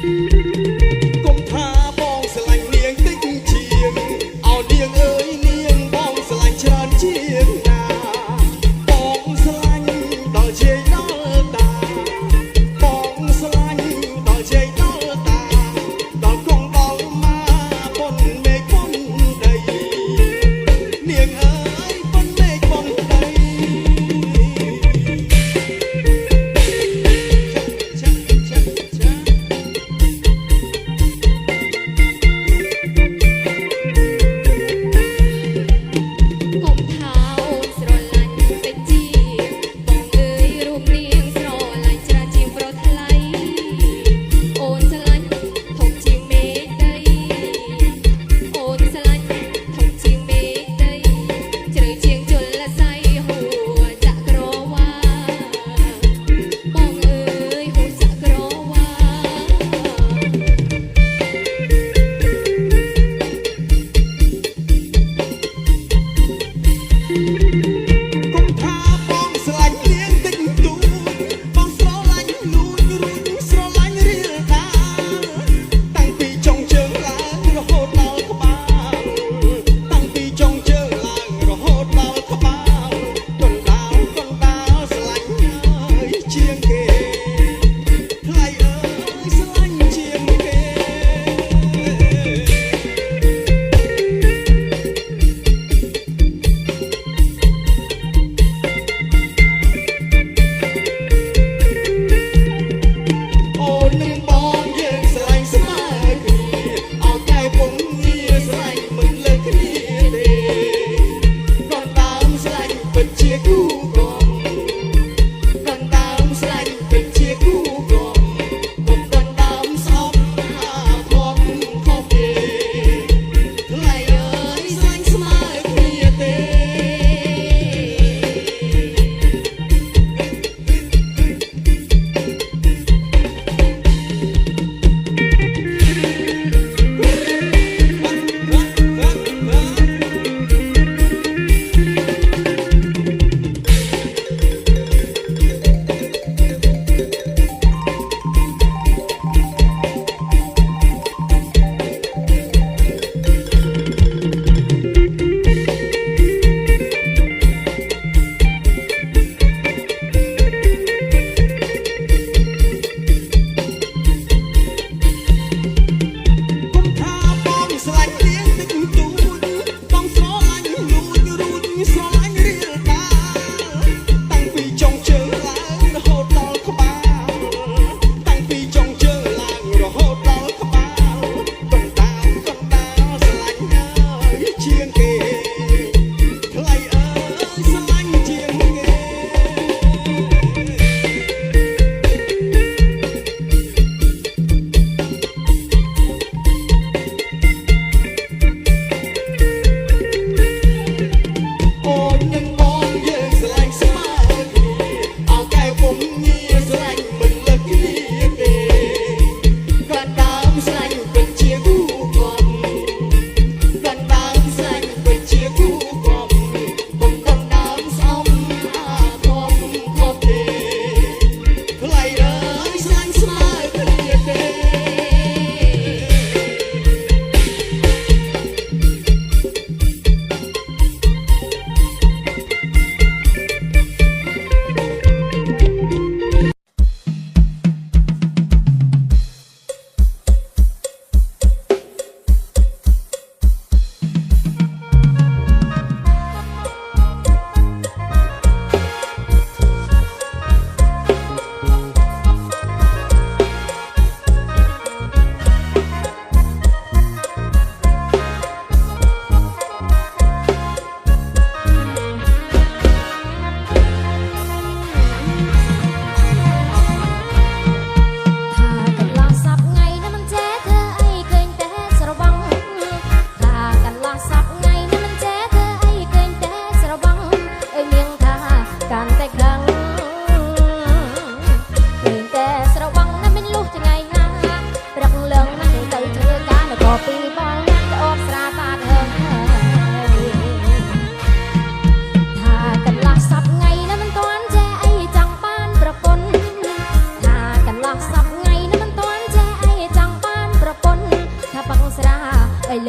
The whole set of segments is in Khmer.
កុំថាបងស្រឡាញ់នាងតិចជាងเอาនាងអើយនាងបងស្រឡាញ់ច្រើនជាងណាបងស្រឡាញ់ដល់ជ័យដល់តាបងស្រឡាញ់ដល់ជ័យដល់តាដល់គង់ដល់មកប៉ុនមេឃប៉ុនដីនាងអើយប៉ុនមេឃប៉ុនដី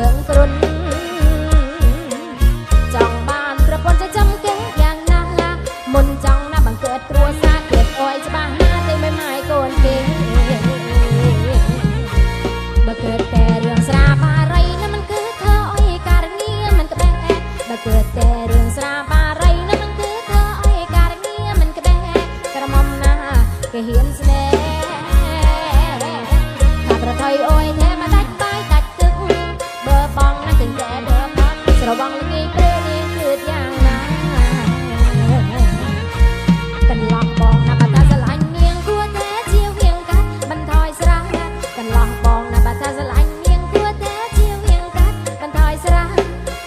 នឹងគ្រុនចង់បានប្រពន្ធจะจำគេយ៉ាងណាមុនចង់ណាបង្កើតគ្រួសារគិតអុយច្បាស់ណាតែមិនម៉ាយកូនគេបើកើតតែរឿងស្រាបារីណាมันគឺធ្វើអុយការងារមិនក្បេះបើកើតតែរឿងស្រាបារីណាมันគឺធ្វើអុយការងារមិនក្បេះក្រមុំណាគេហ៊ានស្នេហ៍ថាប្រថុយអុយតែមកដាច់បាយដាច់ទឹកបើបងណាទាំងតែបើបាត់ស្រវងល្ងាយពេលនេះគឺយ៉ាងណាកន្លងបងណាបាត់ថាស្រឡាញ់នាងគួរតែជាវៀងកាត់បន្ថយស្រាកន្លងបងណាបាត់ថាស្រឡាញ់នាងគួរតែជាវៀងកាត់បន្ថយស្រា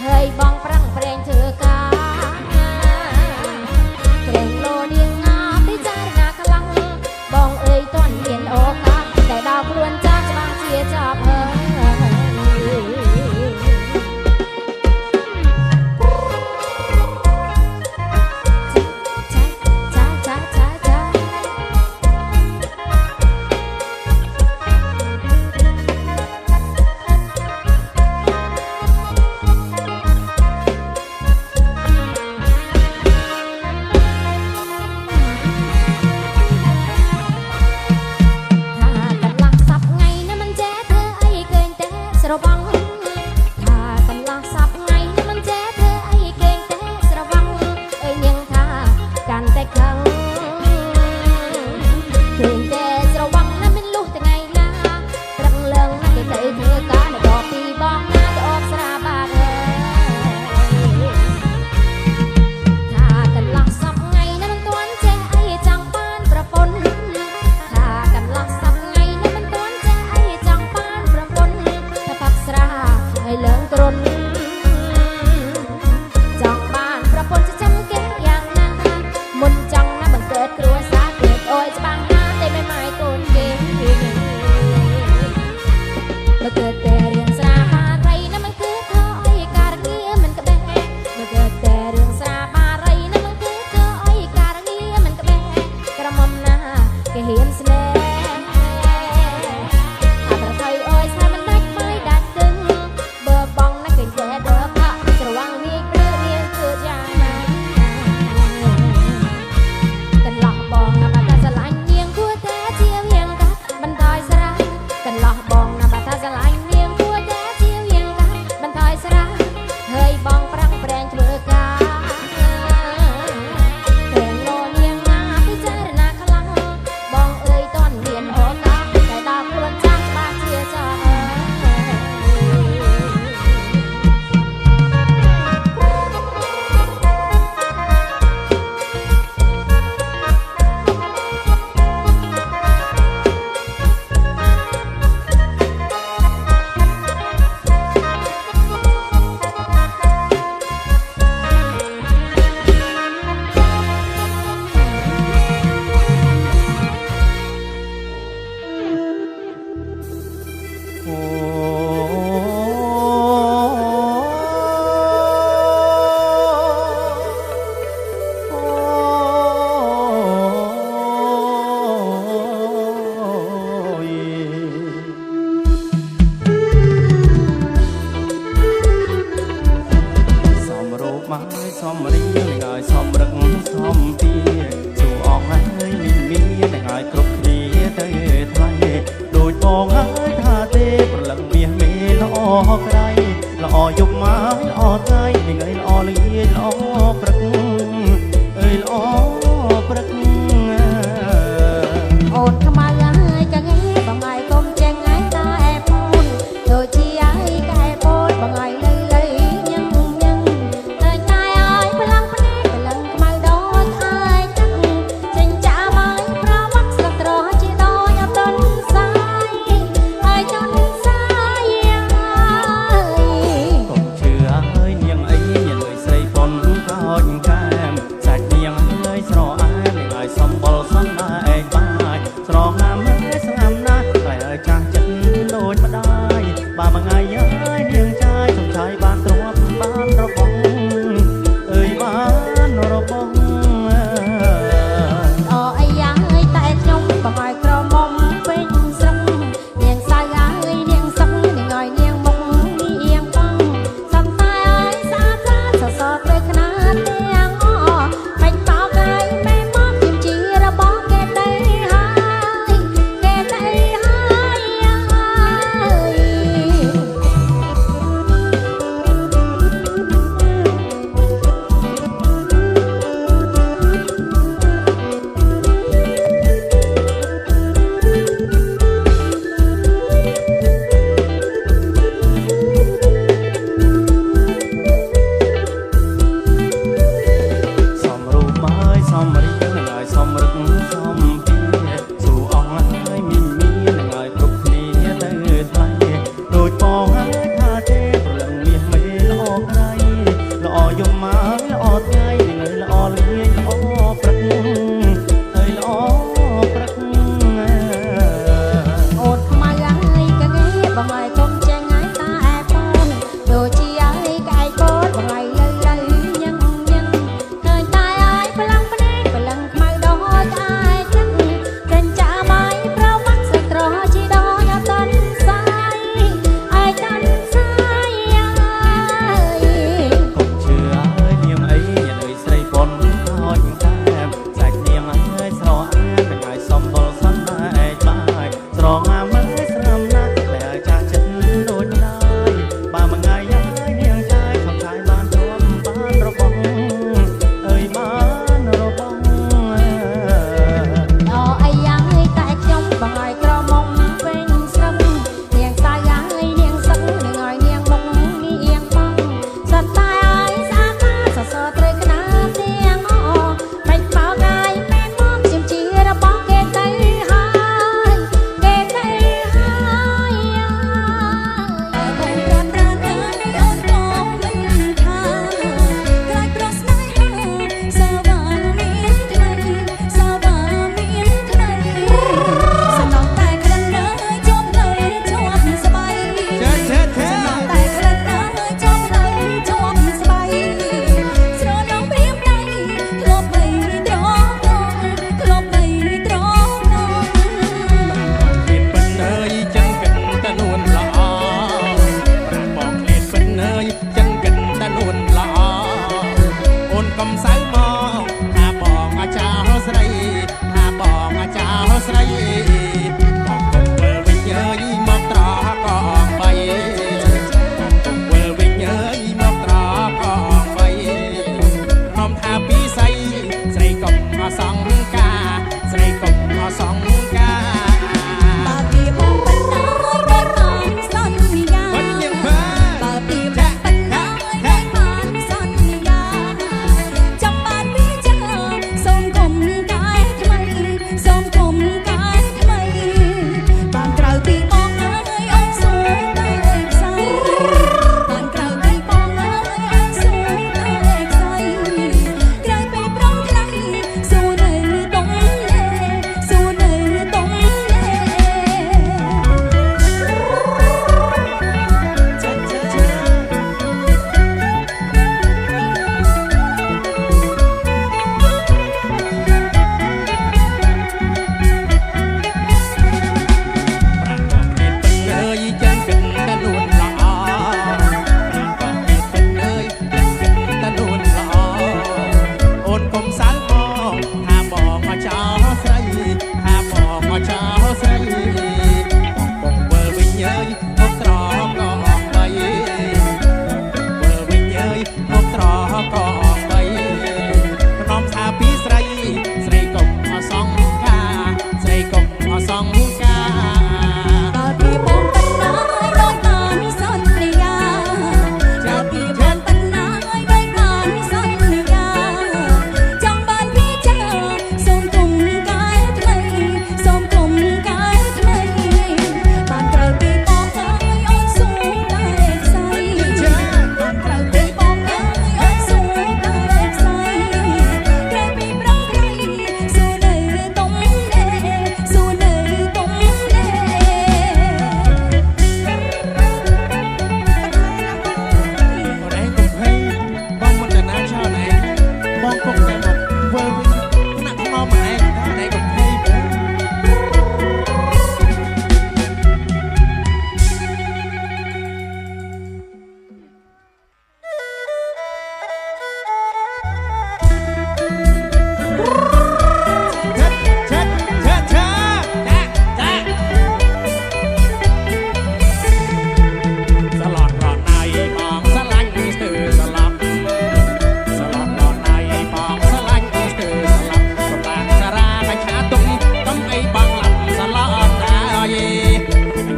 ហើយបងប្រឹងប្រែងធ្វើការក្រែងលោនាងងាពិចារណាខ្លាំងបងអើយតន់មានឱកាសតែដល់ខ្លួនចាស់ច្បាស់ជាចាប់ហើយ បងហើយថាទេព្រលឹងមាសមេល្អក្រៃល្អយំមកល្អថ្ងៃថ្ងៃល្អល្ងាចល្អព្រឹកហើយល្អព្រឹកអូនខ្មៅហើយកងេបងហើយកុំចេញហើយតាអែបងដូចជាហើយកែកូនបងហើយលើលើញឹងញឹងឃើញតែហើយប្លង់ភ្នែកប្លង់ខ្មៅដល់តែចឹងចិញ្ចាបាយប្រមាត់សត្រជីដល់អត់តន់សាយអាយតន់សាយអើយកុំជឿអើយនាងអីអ្នកអើយស្រីប៉ុនហោចតែសាច់នាងអើយស្រអានទាំងឲ្យសំបល់សន្តែឯកបាយស្រងាមមើលស្រាំណាស់តែចាស់ចិត្តដូចដែរបើមួយថ្ងៃហើយនាងចាយខំចាយបានទ្រាំបានរបស់អើយបានរបស់អអីយ៉ាងតែខ្ញុំបងហើយក្រមុំវិញស្រឹងនាងសាយហើយនាងសឹងនឹងឲ្យនាងមុខងៀងបងសត្វតែឲ្យស្អាតណាស់សសរត្រូវក្តារទាំងអមិនបោកហើយមែនមកជាជារបស់គេទៅហើយគេទៅហើយបងប្រានប្រានអើយអូនបងមិនថាក្រោយប្រស្នេហាសាវាមានថ្ងៃសាវាមានថ្ងៃសំឡងតែក្លិនអើយជាប់នៅជាប់ស្បៃសំឡងតែក្លិនអើយជាប់នៅជាប់ស្បៃស្រណងព្រាមដៃធ្លាប់បីត្រង់ធ្លាប់បីត្រង់ មានពិនអើយចឹងកិនតនួនល្អប្រាបងឃ្លាតពិនអើយចឹងកិនតនួនល្អអូនកុំសៅមកថាបងអាចារ្យស្រីថាបងអាចារ្យស្រីបងកុំវិលវិញអើយមកត្រកងបីកុំវិលវិញអើយមកត្រកងបីខ្ញុំថាពីស្រីស្រីកុំអសង្ការស្រីកុំអសង្ការ បើពីបងបណ្ណាដោយបានសន្យាបើពីបងបណ្ណាដោយបានសន្យាចាំបានពីចើសូមកុំកែថ្មីសូមកុំកែថ្មីបានក្រៅពីបងអើយអូនសួរតែខ្សែបានក្រៅពីបងអើយអូនសួរតែខ្សែក្រៅពីប្រងថ្លៃសួរនៅតុងលេសួរនៅតុងលេ ប្រាបងឃ្លាតពិនអើយចឹងកិនតនួនល្អប្រាបងឃ្លាតពិនអើយចឹងកិនតនួនល្អអូនកុំសៅមកថាបងអាចារ្យស្រីថាបងអាចារ្យស្រីបងវិលវិញអើយមកត្រកងបីវិលវិញអើយមកត្រកងបីខ្ញុំថាពីស្រីស្រីកុំអសង្ការស្រីកុំអសង្ការ បើពីបងបណ្ណាដោយបានសន្យាបើពីបងបណ្ណាដោយបានសន្យាចង់បានពីចើសូមកុំកែថ្មីសូមកុំកែថ្មីបានក្រៅពីបងអើយអូនសួរតែខ្សែបានក្រៅពីបងអើយអូនសួរតែខ្សែក្រៅពីប្រងថ្លៃសួរនៅតុងលេសួរនៅតុងលេ អូនឯងកុំភ័យបងមិនតាណាចោលឯងបងគង់តែមកធ្វើវិញថ្នាក់ថ្មមកឯងថាឯងកុំភ័យបង สลอดรอดในมองสลังสตือสลับสลอดรอดในมองสลังสตือสลับสตางสราในชาตุ้งต้องไอ้บางหลับสลอดได้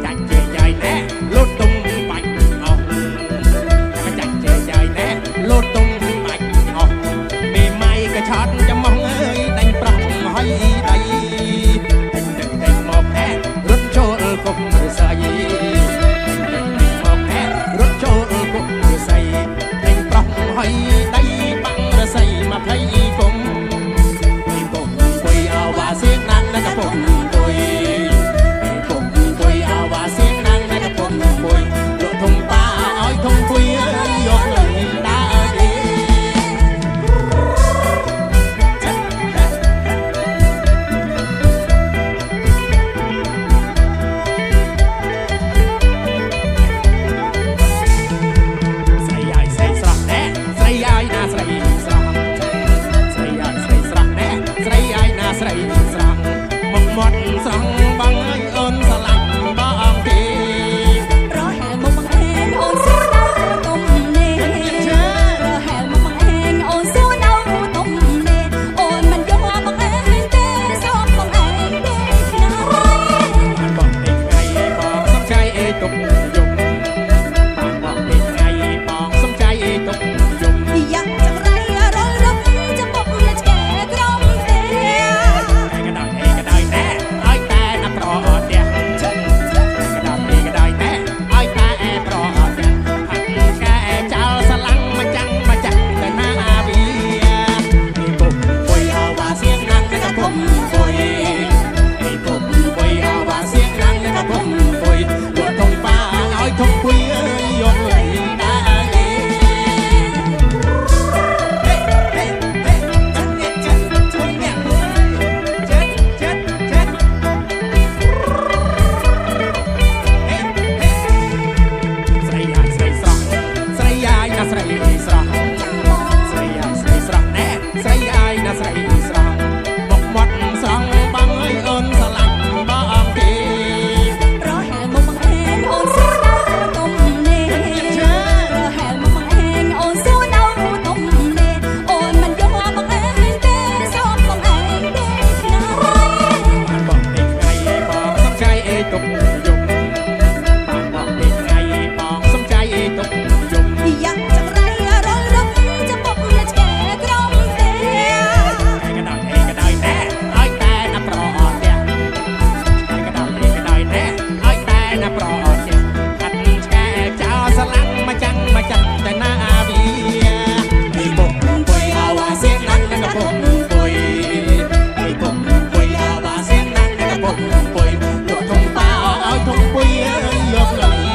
จัดเจใหญ่แน่ลุดตุ้งปักออกจัดเจใหญ่แน่ลุดตุ้งปักออกมีไม้กระชัดจะมองเอ้ยแต่งปรับให้ได้แต่งมองแพ้รุ่นโชว์กบใส่ lượm lượm